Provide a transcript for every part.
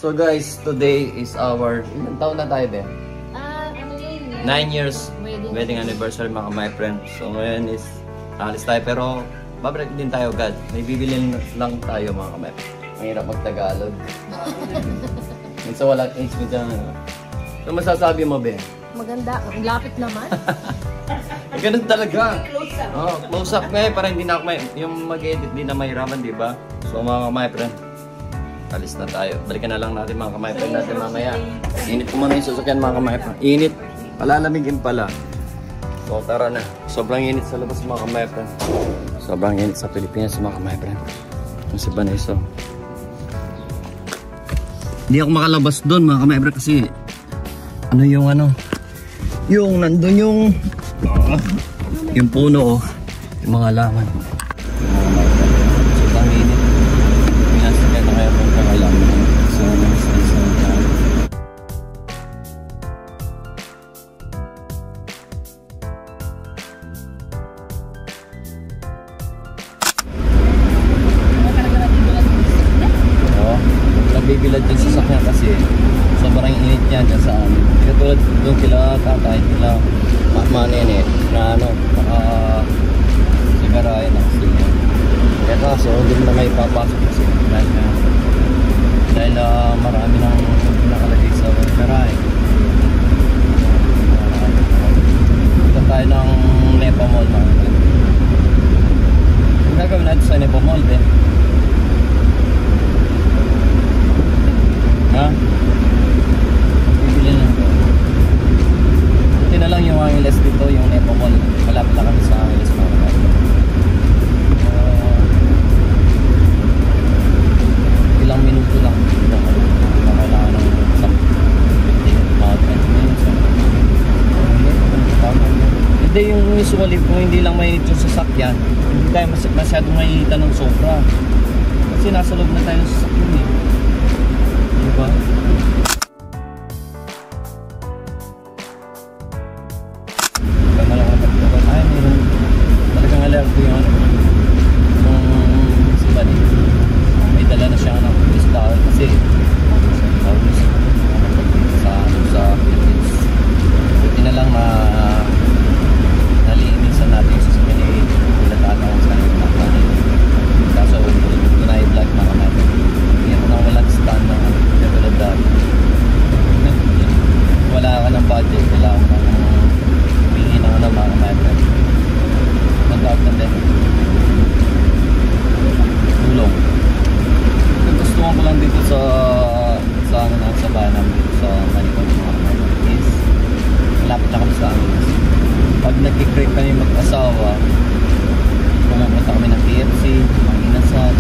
So guys, today is our... Ilang taon na tayo, be? Ano yun? 9 years wedding anniversary, mga my friend. So ngayon is alis tayo, pero babalik din tayo agad. May bibilin lang tayo, mga kamay. Mahirap mag-Tagalog. Minsan wala age mo dyan. Ano masasabi mo, be? Maganda. Ang lapit naman. Ganun talaga. Oh, close up ngayon para hindi na ako yung mag-edit, hindi na mahiraman, di ba? So mga kamay friend, alis na tayo. Balikan na lang natin mga kamay friend natin mamaya. Init ko muna yung sasakyan, mga kamay friend. Init. Palalamigin pala. So tara na. Sobrang init sa labas, mga kamay friend. Sobrang init sa Pilipinas, mga kamay friend. Yung si Vanessa. Hindi ako makalabas doon, mga kamay friend, kasi yung nandun yung puno, yung mga laman. Sobrang init. Pinasakay na kaya kung kakalaman. So, nasa tayo. Oo. Nagbibilad yung sasakyan kasi sobrang init niya dyan sa amin. Katulad doon kila tatay, kila manene na sigarayan ng sila. Kaya kaso, hindi mo na may papasok kasi dahil marami nang nakalagay sa sigarayan. Ito tayo ng Nepa Mall, mga kapatid. Ang gagawin natin sa Nepa Mall, eh. Ha? Bibili lang. Buti na lang yung Angeles dito, yung Nepa Mall. Malapit na kami sa Angeles, mga kapatid. Ilang minuto lang. Kailangan ng 20 minutes. Hindi yung usually kung hindi lang mainit yung sasakyan, hindi tayo masyadong mainitan ng sobra. Kasi nasa loob na tayo ng sasakyan, eh. Diba? Talagang alerto yung si Bani. May dala na siya ng police towel kasi sa Philippines. Buti na lang na nalinisan natin yung sasakyan ni Tatang sa kanila. Kaso ito na i-vlog na natin. Hindi mo na walang stand na katulad dati. Wala ka ng budget, kailangan ka ng humingi ng mga kamay. Magkawag na din. Tulong. Gustuhan ko lang dito sa bayan namin dito sa Manicon, mga kamay, is malapit na kami sa amin. Pag nag-crave kami mag-asawa, pumunta kami ng KFC, mga inasal.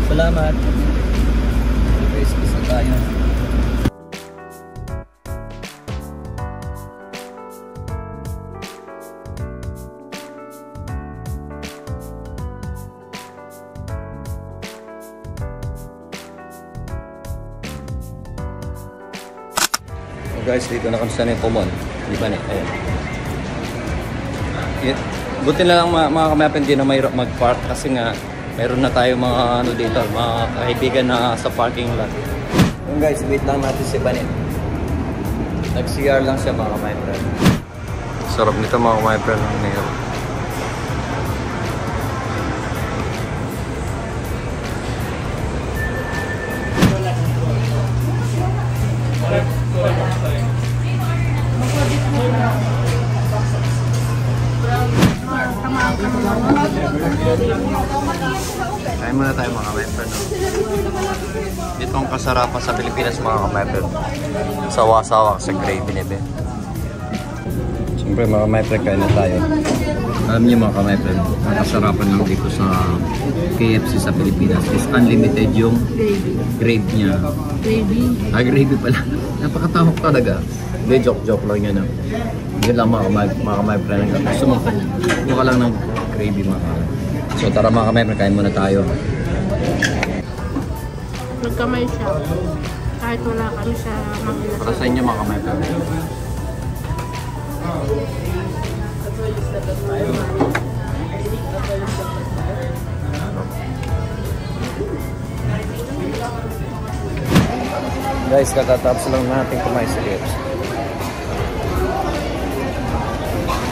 Salamat. Christmas na tayo. So guys, dito na kami sa Nepa Mall. Di ba, ayan. Buti na lang mga kamay, hindi na mahirap mag-park kasi nga meron na tayo mga dito, mga kaibigan na sa parking lot. Yung guys, wait lang natin si Banet. Nag-CR lang siya, mga my friend. Sarap nito, mga my friend, ng mayo. Kain muna tayo, mga kapatid. Dito ang kasarapan sa Pilipinas, mga kapatid. Sawa-sawa sa gravy nebe. Siyempre, mga kapatid, kain na tayo. Alam niyo, mga kapatid, ang kasarapan lang dito sa KFC sa Pilipinas is unlimited yung gravy niya. Gravy? Gravy pala. Napakatahok talaga. Hindi, joke lang yan. Yun lang, mga kapatid. Gusto mo, buka lang ng gravy, mga kapatid. So tara, mga kamay, kain muna tayo. Nagkamay siya. Kahit wala kami sa Manila. Para sa inyo mga kamay friend. Guys, katatapos lang natin kumain sa KFC.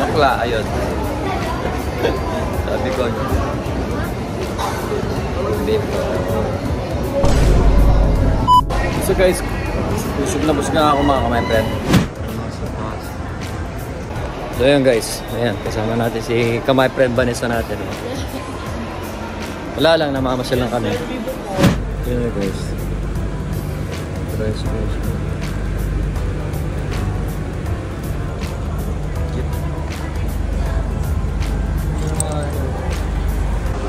Nakla, ayun. Sabi ko, beef. So guys, busog na ako mga kamay friend. So yun guys, ayan, kasama natin si kamay friend Vanessa natin. Wala lang, namamasyal lang kami. Yun guys.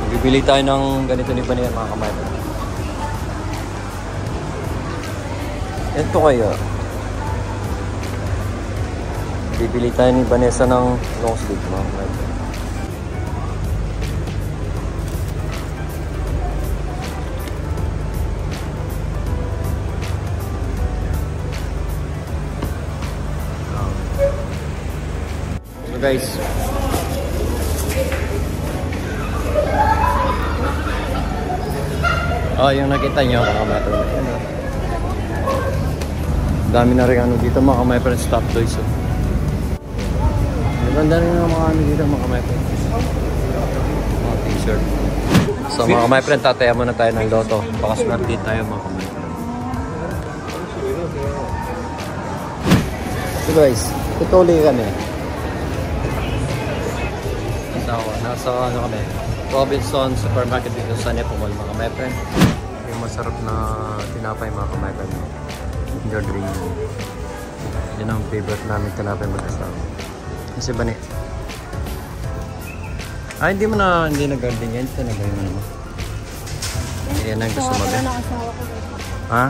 Bibili tayo ng ganito ni Vanessa mga kamay friend. Ito kayo. Bibili tayo ni Vanessa ng long sleeve mga kamay friend. So guys, yung nakita nyo mga kamay friend. Dami na rin ano dito mga kamay friend, stop toys. Maganda rin yung mga ano dito mga kamay friend. Mga t-shirt. So mga kamay friend, tataya muna tayo ng loto. Baka swerte tayo mga kamay friend. So guys, tutuloy kami. Nasa ano kami, Robinson Supermarket dito sa Nepal mga kamay friend. Yung masarap na tinapay mga kamay friend. Your dream. Yan ang favorite namin tinapay magkasama. Kasi ba ni? Hindi na-garden yan. Ito na ba yung ano mo? Yan ang gusto mo ba? Parang asawa ko. Ha?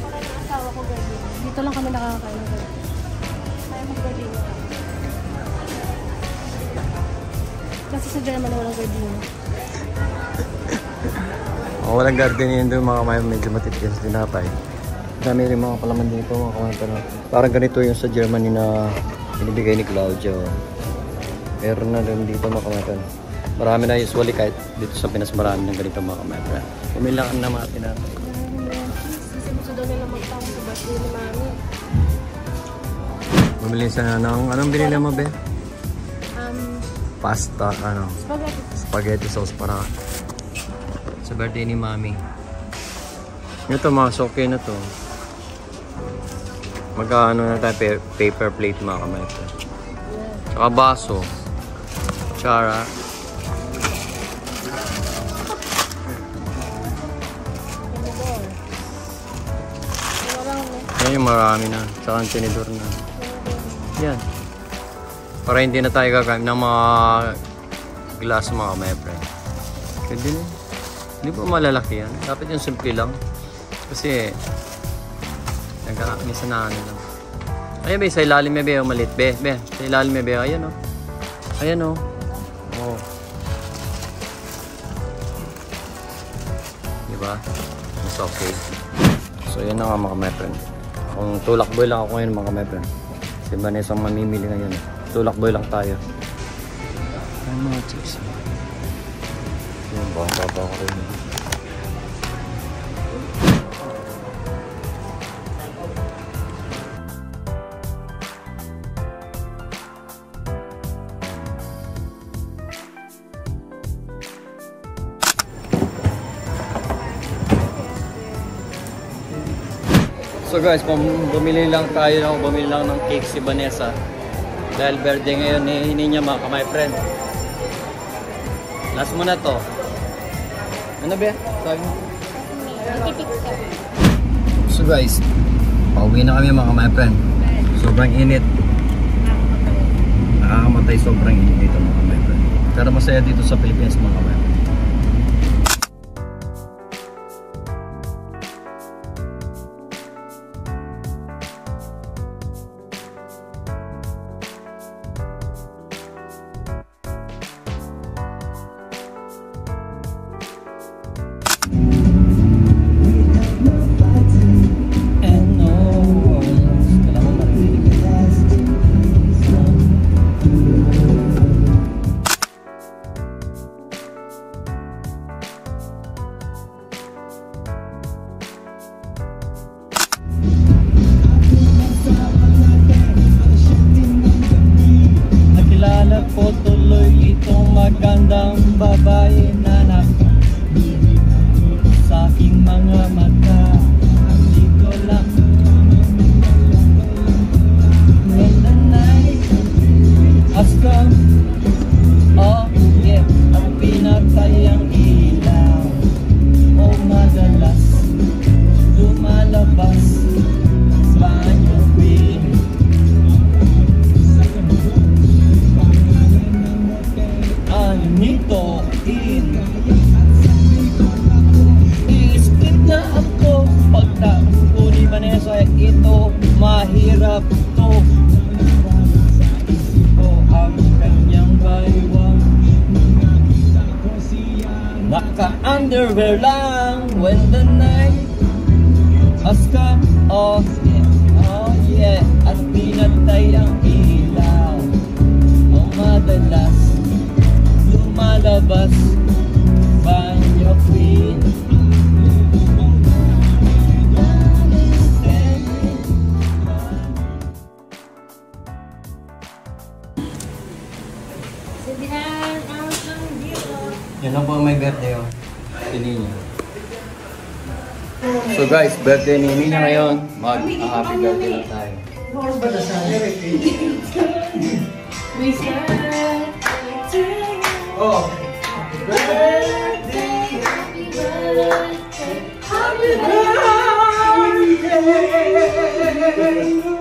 Parang asawa ko garden. Dito lang kami nakakakain ng garden. Kaya mag-garden na kami. Kasi sa German walang garden. Walang garden yun doon mga kamay. Medyo matitigas tinapay. Dami rin mga palaman dito mga kamay. Parang ganito yung sa Germany na binibigay ni Claudio. Meron na rin dito mga kamay. Marami na usually kahit dito sa Pinas marami ng ganito mga kamay. Pumilaan na mga tinapay. Gusto daw nila magtawag sa birthday ni Mami. Bumili sana ng anong binili mo be? Pasta, Spaghetti. Spaghetti sauce para sa birthday ni Mami. Ito mga soke na to. Magkano na tayo paper plate mga kamay. Tsaka baso. Kutsara. Yan yung marami na. Tsaka ang tinidor na. Yan. Para hindi na tayo gagamit ng mga glass mga kamay friend. Pwede na. Hindi po malalaki yan. Dapat yung simple lang. Kasi minsan na ano lang. Ayan be, sa ilalim may be, malit be. Be, sa ilalim may be, ayan o. Ayan o. Oh. Diba? It's okay. So yan na nga mga kamay friend. Kung tulak boy lang ako ngayon mga kamay friend. Si Vanessa ang mamimili ngayon. Tulak boy lang tayo. Ay mga chips. Yan ba? Ang baba ko rin. So guys, bumili lang ng cake si Vanessa. Dahil birthday ngayon hihinin niya mga kamay friend. Last mo na to. Ano ba? Sabi mo? So guys, pauwi na kami mga kamay friend. Sobrang init. Nakakamatay sobrang init dito mga kamay friend. Pero masaya dito sa Pilipinas mga kamay friend. mahirap to. Ito ang kanyang baywang. Naka-underwear lang when the night has come. Oh yeah, oh yeah. At pinatay ang ilaw. O madalas lumalabas banyo queen. Yan ang po may birthday oh. Si Nina. So guys, birthday ni Nina ngayon. Mag-happy birthday lang tayo. Oh! Happy birthday! Happy birthday! Happy birthday!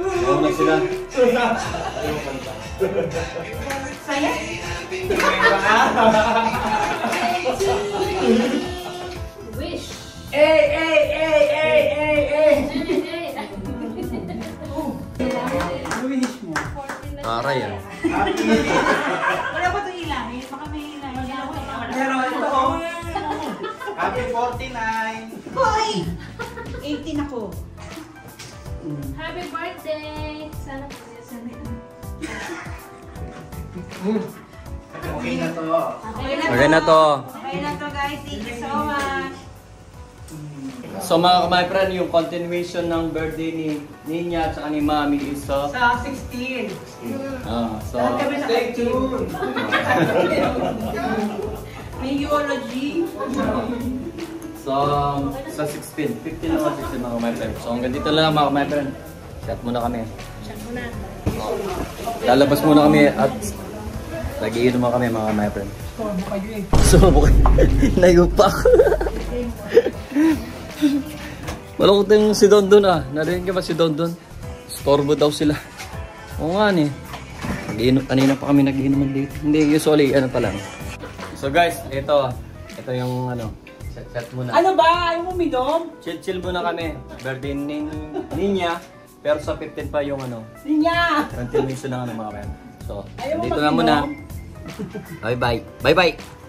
Ayaw na sila. Saya? Wish. Wish mo. Aray ah. Wala ba ito ilangin? Baka may ilangin. Meron ito. Happy 49! Hoy! 18 ako. Happy birthday! Sana Okay na to. Okay na to. Okay na to guys. Thank you so much. So mga my friend, yung continuation ng birthday ni Ninya at ni Mami is Sa 16. so Stay tuned. May eulogy. so sa 16, 15 naman 16 mga my friend. So hanggang dito lang mga my friend. Chat muna kami. Lalabas muna kami at nag-iinom kami mga my friend. So nayupak. Malungkot yung si Dondon ah. Narinig ka ba si Dondon? Storbo daw sila. Oo nga ni. Kanina pa kami nag-iinuman dito. Hindi, usually ano pa lang. So guys, ito yung ano. Chat muna. Ano ba? Ayaw mo minom? Chill muna kami. Birthday ni Ninya. Pero sa 15 pa yung ano. Ninya! Continuation ng ano mga friend. So, Ayaw mo dito na muna. mag-inom? Bye bye. Bye bye.